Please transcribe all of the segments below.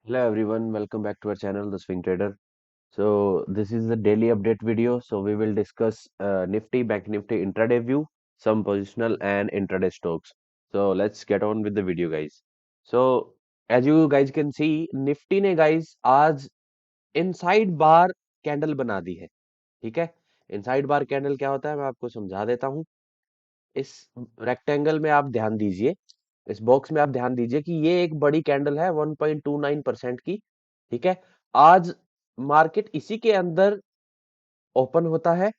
Hello everyone, welcome back to our channel, The Swing Trader. So this is the daily update video. So we will discuss Nifty, Bank Nifty intraday view, some positional and intraday stocks. So let's get on with the video, guys. So as you guys can see, Nifty ने guys आज inside बार candle बना दी है, ठीक है। Inside बार candle क्या होता है मैं आपको समझा देता हूँ। इस रेक्टेंगल में आप ध्यान दीजिए, इस बॉक्स में आप ध्यान दीजिए कि ये एक बड़ी कैंडल है 1.29% की, ठीक है। आज मार्केट इसी के अंदर ओपन होता है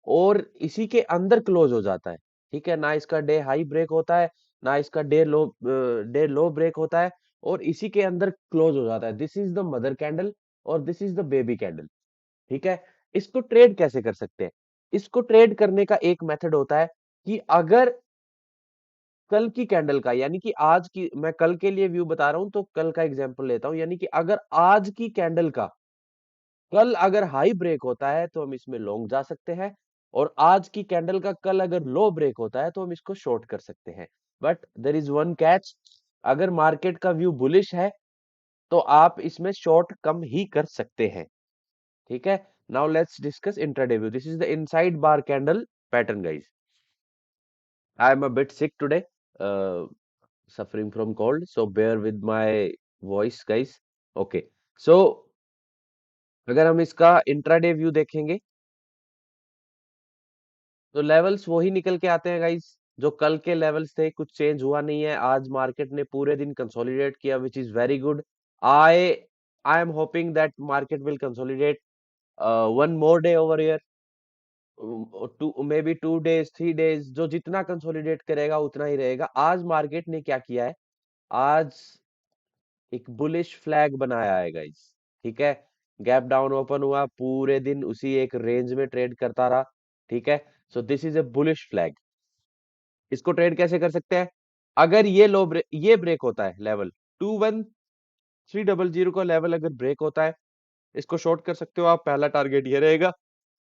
और इसी के अंदर क्लोज हो जाता है, ठीक है। ना इसका डे हाई ब्रेक होता है, ना इसका डे लो ब्रेक होता है, और इसी के अंदर क्लोज हो जाता है। This is the mother candle और this is the baby candle, ठीक है। इसको ट्रेड कैसे कर सकते हैं? इसको ट्रेड करने का एक मेथड होता है कि अगर कल की कैंडल का, यानी कि आज की, मैं कल के लिए व्यू बता रहा हूं तो कल का एग्जांपल लेता हूं, यानी कि अगर आज की कैंडल का कल अगर हाई ब्रेक होता है तो हम इसमें लॉन्ग जा सकते हैं, और आज की कैंडल का कल अगर लो ब्रेक होता है तो हम इसको शॉर्ट कर सकते हैं। But there is one catch, अगर मार्केट का व्यू बुलिश है तो आप इसमें शॉर्ट कम ही कर सकते हैं, ठीक है। Now let's discuss intraday view. This is the inside bar candle pattern, guys. I am a bit sick today, suffering from cold, so bear with my voice, guys. Okay, so अगर हम इसका intraday view देखेंगे तो levels वही निकल के आते हैं, गाइस, जो कल के लेवल्स थे। कुछ चेंज हुआ नहीं है। आज मार्केट ने पूरे दिन कंसोलिडेट किया, which is very good. I I am hoping that market will consolidate one more day over here, to maybe 2 days 3 days, जो जितना कंसोलिडेट करेगा उतना ही रहेगा। आज मार्केट ने क्या किया है, आज एक बुलिश फ्लैग बनाया है, गाइस, ठीक है। गैप डाउन ओपन हुआ, पूरे दिन उसी एक रेंज में ट्रेड करता रहा, ठीक है। सो this is a bullish flag. इसको ट्रेड कैसे कर सकते हैं? अगर ये ब्रेक होता है लेवल 21300 का लेवल, अगर ब्रेक होता है, इसको शॉर्ट कर सकते हो आप। पहला टारगेट ये रहेगा,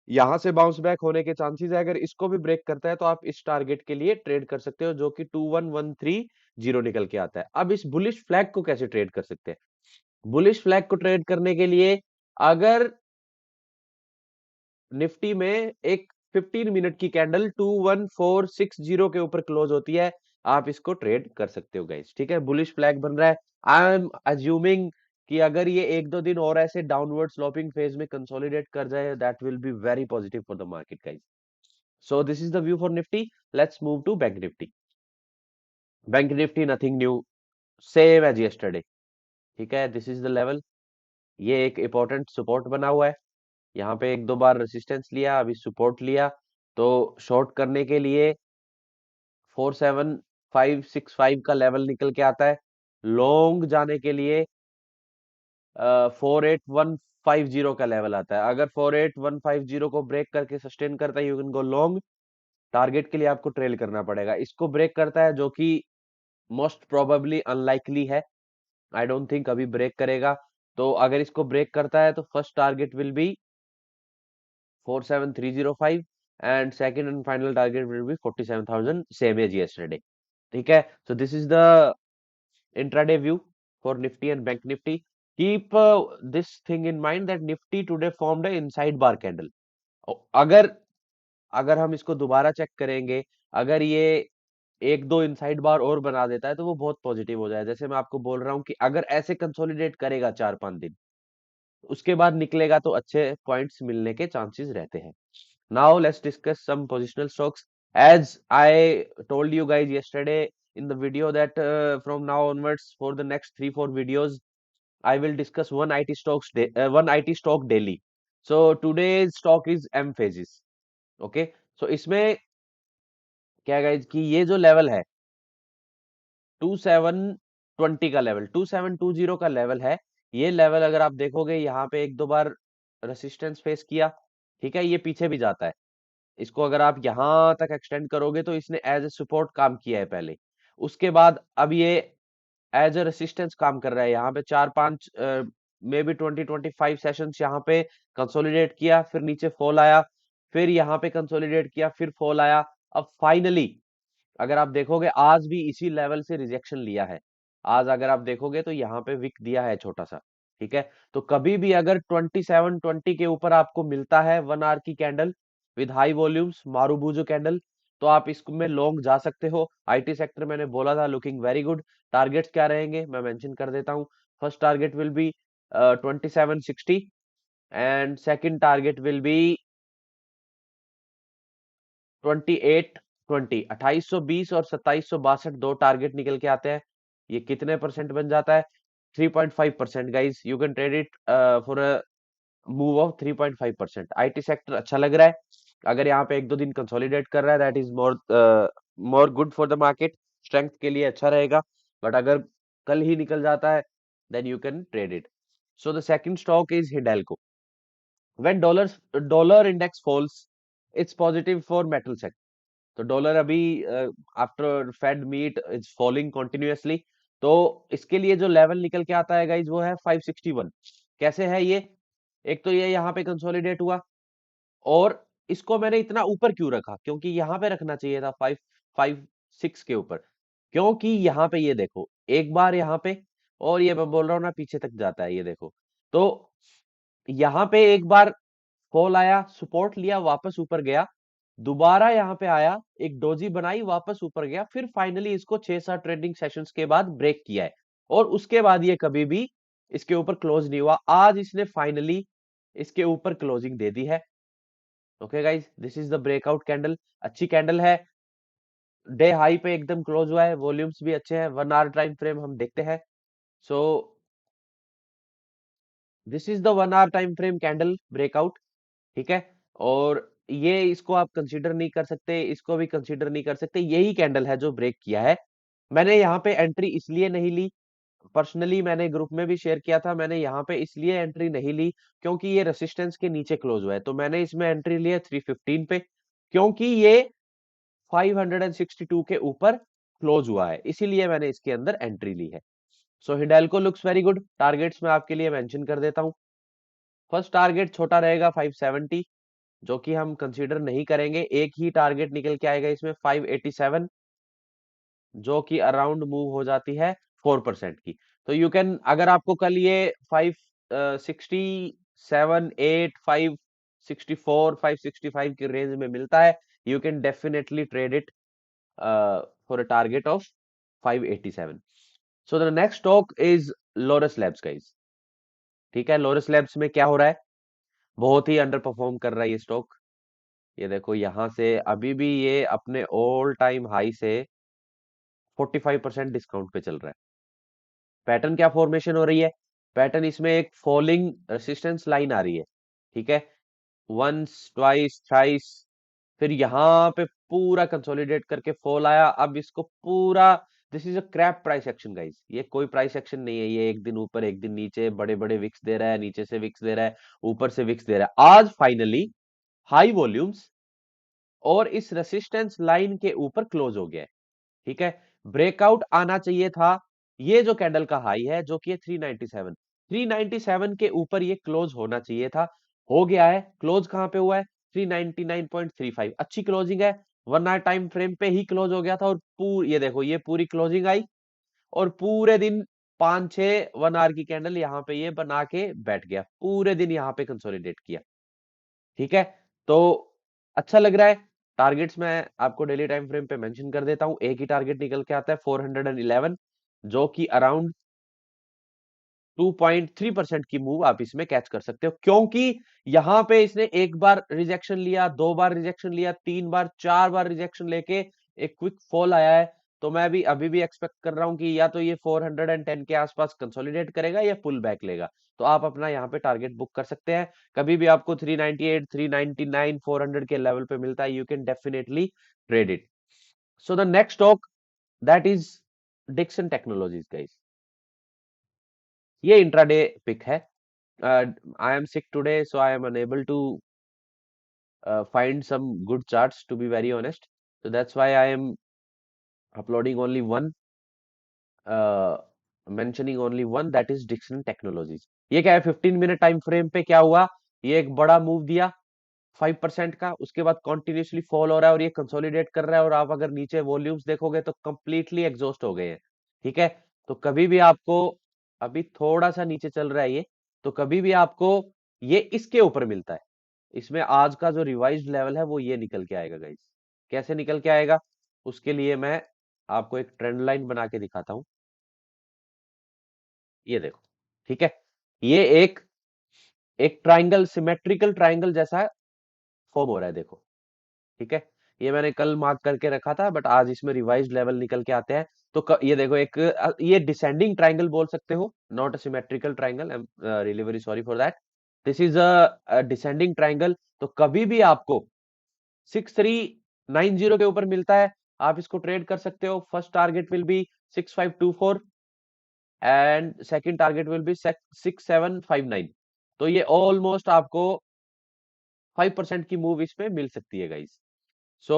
यहां से बाउंस बैक होने के चांसेस है। अगर इसको भी ब्रेक करता है तो आप इस टारगेट के लिए ट्रेड कर सकते हो, जो कि 21130 निकल के आता है। अब इस बुलिश फ्लैग को कैसे ट्रेड कर सकते हैं? बुलिश फ्लैग को ट्रेड करने के लिए, अगर निफ्टी में एक 15 मिनट की कैंडल 21460 के ऊपर क्लोज होती है, आप इसको ट्रेड कर सकते हो, गाइस, ठीक है। बुलिश फ्लैग बन रहा है। आई एम अज्यूमिंग कि अगर ये एक दो दिन और ऐसे डाउनवर्ड स्लोपिंग फेज में कंसोलिडेट कर जाए, that will be very positive for the market, guys. So this is the view for Nifty. Let's move to bank Nifty. Bank Nifty nothing new, same as yesterday, ठीक है। This is the level, ये एक important support बना हुआ है। यहाँ पे एक दो बार रेसिस्टेंस लिया, अभी सपोर्ट लिया, तो शॉर्ट करने के लिए 47565 का लेवल निकल के आता है। लॉन्ग जाने के लिए 48150 का लेवल आता है। अगर 48150 को ब्रेक करके सस्टेन करता है, you can go long. Target के लिए आपको ट्रेल करना पड़ेगा। इसको ब्रेक करता है, जो कि मोस्ट प्रोबेबली अनलाइकली है। आई डोंट थिंक अभी ब्रेक करेगा। तो अगर इसको ब्रेक करता है तो first target will be 47305 and second and final target will be 47,000, same as yesterday, ठीक है। So this is the intraday view for Nifty and Bank Nifty. Keep this thing in mind that Nifty today formed a inside bar candle. अगर अगर हम इसको दोबारा check करेंगे, अगर ये एक दो इनसाइड बार और बना देता है तो वो बहुत पॉजिटिव हो जाए। जैसे मैं आपको बोल रहा हूँ कि अगर ऐसे कंसोलिडेट करेगा 4-5 दिन, उसके बाद निकलेगा तो अच्छे पॉइंट्स मिलने के चांसेस रहते हैं। Now let's discuss some positional stocks. As I told you guys yesterday in the video that from now onwards for the next 3-4 videos, I will discuss one IT stock daily. So today's stock is Mphasis. Okay. So इसमें क्या guys कि ये जो level है 2720 का level, 2720 का level है। ये लेवल अगर आप देखोगे, यहाँ पे एक दो बार रेसिस्टेंस फेस किया, ठीक है। ये पीछे भी जाता है। इसको अगर आप यहां तक एक्सटेंड करोगे तो इसने एज ए सपोर्ट काम किया है पहले। उसके बाद अब ये एज ए रेसिस्टेंस काम कर रहा है। यहाँ पे 4-5 मे बी 20-25 सेशंस यहाँ पे कंसोलिडेट किया, फिर नीचे फॉल आया, फिर यहाँ पे कंसोलिडेट किया, फिर फॉल आया। अब फाइनली अगर आप देखोगे, आज भी इसी लेवल से रिजेक्शन लिया है। आज अगर आप देखोगे तो यहाँ पे विक दिया है छोटा सा, ठीक है। तो कभी भी अगर 2720 के ऊपर आपको मिलता है 1 आवर की candle with high volumes marubozu candle, तो आप इसमें लॉन्ग जा सकते हो। आईटी सेक्टर मैंने बोला था लुकिंग वेरी गुड। टारगेट्स क्या रहेंगे मैं मेंशन कर देता हूँ। First target will be 2760 and second target will be 2820। 2820 और 2762 दो टारगेट निकल के आते हैं। ये कितने परसेंट बन जाता है? 3.5% guys. You can trade it for a move of 3.5%। IT sector अच्छा लग रहा है। अगर यहाँ पे एक दो दिन कंसोलिडेट कर रहा है that is more more good for the market. Strength के लिए अच्छा रहेगा। बट अगर कल ही निकल जाता है then you can trade it. So the second stock is Hindalco. When dollar index falls it's positive for metal sector. तो डॉलर अभी after Fed meet is falling continuously. तो इसके लिए जो लेवल निकल के आता है गाइज वो है 561। कैसे है ये? एक तो ये यहाँ पे कंसोलिडेट हुआ, और इसको मैंने इतना ऊपर क्यों रखा? क्योंकि यहाँ पे रखना चाहिए था 556 के ऊपर। क्योंकि यहाँ पे ये देखो एक बार यहाँ पे, और ये मैं बोल रहा हूँ ना पीछे तक जाता है ये देखो। तो यहाँ पे एक बार फॉल आया, सपोर्ट लिया, वापस ऊपर गया, दोबारा यहाँ पे आया, एक डोजी बनाई, वापस ऊपर गया, फिर फाइनली इसको 6-7 ट्रेडिंग सेशंस के बाद ब्रेक किया है। और उसके बाद ये कभी भी इसके ऊपर क्लोज नहीं हुआ। आज इसने फाइनली इसके ऊपर क्लोजिंग दे दी है। Okay guys, this is the breakout candle. अच्छी कैंडल है। डे हाई पे एकदम क्लोज हुआ है। वॉल्यूम्स भी अच्छे हैं। 1 आवर टाइम फ्रेम हम देखते हैं। So this is the 1 hour time frame candle breakout. ठीक है। और ये इसको आप कंसीडर नहीं कर सकते, इसको भी कंसीडर नहीं कर सकते। यही कैंडल है जो ब्रेक किया है। मैंने यहाँ पे एंट्री इसलिए नहीं ली, पर्सनली मैंने ग्रुप में भी शेयर किया था, मैंने यहाँ पे इसलिए एंट्री नहीं ली क्योंकि ये रेसिस्टेंस के नीचे क्लोज हुआ है। तो मैंने इसमें एंट्री ली है 315 पे, क्योंकि ये 562 के ऊपर क्लोज हुआ है, इसीलिए मैंने इसके अंदर एंट्री ली है। So Hindalco looks very good. Targets मैं आपके लिए मेंशन कर देता हूँ। फर्स्ट टारगेट छोटा रहेगा 570, जो कि हम कंसीडर नहीं करेंगे। एक ही टारगेट निकल के आएगा इसमें 587, जो कि अराउंड मूव हो जाती है 4% की। तो यू कैन, अगर आपको कल ये 567 8 564 565 की रेंज में मिलता है, you can definitely trade it for a target of 587। So the next stock is Lord's labs guys. ठीक है। लोरस लैब्स में क्या हो रहा है? बहुत ही अंडर परफॉर्म कर रहा है ये स्टॉक। ये देखो यहां से अभी भी ये अपने ऑल टाइम हाई से 45% डिस्काउंट पे चल रहा है। पैटर्न क्या फॉर्मेशन हो रही है? पैटर्न इसमें एक फॉलिंग रेसिस्टेंस लाइन आ रही है। ठीक है। वंस ट्वाइस थ्राइस, फिर यहाँ पे पूरा कंसोलिडेट करके फॉल आया। अब इसको पूरा, this is a crap price action guys. ये कोई प्राइस एक्शन नहीं है। ये एक दिन ऊपर एक दिन नीचे, बड़े बड़े विक्स दे रहा है, नीचे से विक्स दे रहा है, ऊपर से विक्स दे रहा है। आज फाइनली हाई वॉल्यूम्स और इस रेसिस्टेंस लाइन के ऊपर क्लोज हो गया है। ठीक है। ब्रेकआउट आना चाहिए था। ये जो कैंडल का हाई है जो कि 397, 397 के ऊपर ये क्लोज होना चाहिए था। हो गया है। क्लोज कहां पे हुआ है? 399.35। अच्छी क्लोजिंग है। 1 आवर टाइम फ्रेम पे ही क्लोज हो गया था। और ये देखो ये पूरी क्लोजिंग आई, और पूरे दिन 5-6 1 आवर की कैंडल यहाँ पे ये बना के बैठ गया, पूरे दिन यहाँ पे कंसोलिडेट किया। ठीक है। तो अच्छा लग रहा है। टारगेट्स मैं आपको डेली टाइम फ्रेम पे मेंशन कर देता हूं। एक ही टारगेट निकल के आता है 411, जो कि अराउंड 2.3% की मूव आप इसमें कैच कर सकते हो। क्योंकि यहां पे इसने एक बार रिजेक्शन लिया, दो बार रिजेक्शन लिया, तीन बार, चार बार रिजेक्शन लेके एक क्विक फॉल आया है। तो मैं भी अभी भी एक्सपेक्ट कर रहा हूं कि या तो ये 410 के आसपास कंसोलिडेट करेगा या पुल बैक लेगा। तो आप अपना यहाँ पे टारगेट बुक कर सकते हैं। कभी भी आपको 398 399 400 के लेवल पे मिलता है, you can definitely trade it. So the next stock that is Dixon technologies guys. ये इंट्राडे पिक है। I am sick today, so I am unable to find some good charts, to be very honest. So that's why I am uploading only one, uh, mentioning only one, that is Dixon Technologies. ये क्या है? 15 minute time frame पे क्या हुआ? ये एक बड़ा move दिया 5% का, उसके बाद कॉन्टिन्यूसली फॉल हो रहा है और ये कंसोलिडेट कर रहा है। और आप अगर नीचे वॉल्यूम्स देखोगे तो कंप्लीटली एग्जॉस्ट हो गए हैं। ठीक है। तो कभी भी आपको अभी थोड़ा सा नीचे चल रहा है ये, तो कभी भी आपको ये इसके ऊपर मिलता है, इसमें आज का जो रिवाइज्ड लेवल है वो ये निकल के आएगा गाइस। कैसे निकल के आएगा, उसके लिए मैं आपको एक ट्रेंड लाइन बना के दिखाता हूँ। ये देखो, ठीक है, ये एक एक ट्राइंगल, सिमेट्रिकल ट्राइंगल जैसा फॉर्म हो रहा है, देखो, ठीक है। ये मैंने कल मार्क करके रखा था, बट आज इसमें रिवाइज्ड लेवल निकल के आते हैं। तो ये देखो, एक ये डिसेंडिंग ट्राइंगल बोल सकते हो, not a symmetrical triangle, I am really very sorry for that. This is a descending triangle. तो कभी भी आपको 6390 के ऊपर मिलता है, आप इसको ट्रेड कर सकते हो। First target will be 6524 and second target will be 6759। तो ये ऑलमोस्ट आपको 5% की मूव इसमें मिल सकती है guys. So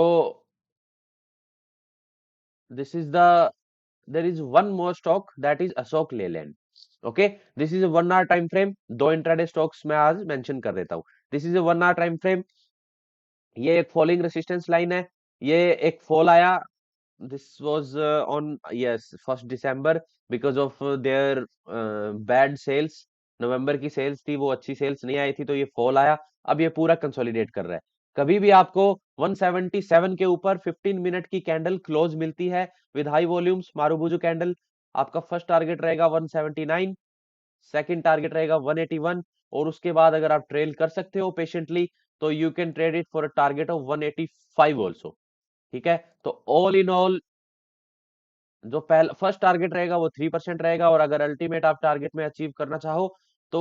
this is the there is one more stock, that is Ashok Leyland. Okay, this is a 1 hour time frame, दो intraday stocks मैं आज मेंशन कर देता हूँ। This is a 1 hour time frame. ये एक फॉलोइंग रेसिस्टेंस लाइन है। ये एक फॉल आया, this was on, yes, 1st December, because of their bad sales। नवंबर की सेल्स थी, वो अच्छी सेल्स नहीं आई थी, तो ये फॉल आया। अब ये पूरा कंसोलिडेट कर रहा है। कभी भी आपको 177 के ऊपर 15 मिनट की कैंडल क्लोज मिलती है विद हाई वॉल्यूम्स, मारुबुजू कैंडल, आपका फर्स्ट टारगेट रहेगा 179, सेकंड टारगेट रहेगा 181, और उसके बाद अगर आप ट्रेल कर सकते हो पेशेंटली, तो you can trade it for a target of 185 also. ठीक है, तो ऑल इन ऑल जो पहला फर्स्ट टारगेट रहेगा वो 3% रहेगा, और अगर अल्टीमेट आप टारगेट में अचीव करना चाहो तो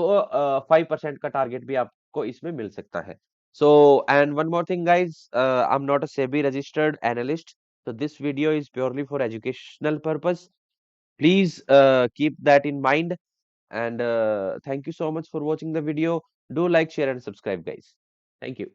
5% का टारगेट भी आपको इसमें मिल सकता है। So and one more thing guys, I am not a SEBI registered analyst, so this video is purely for educational purpose. Please keep that in mind, and thank you so much for watching the video. Do like, share and subscribe guys. Thank you.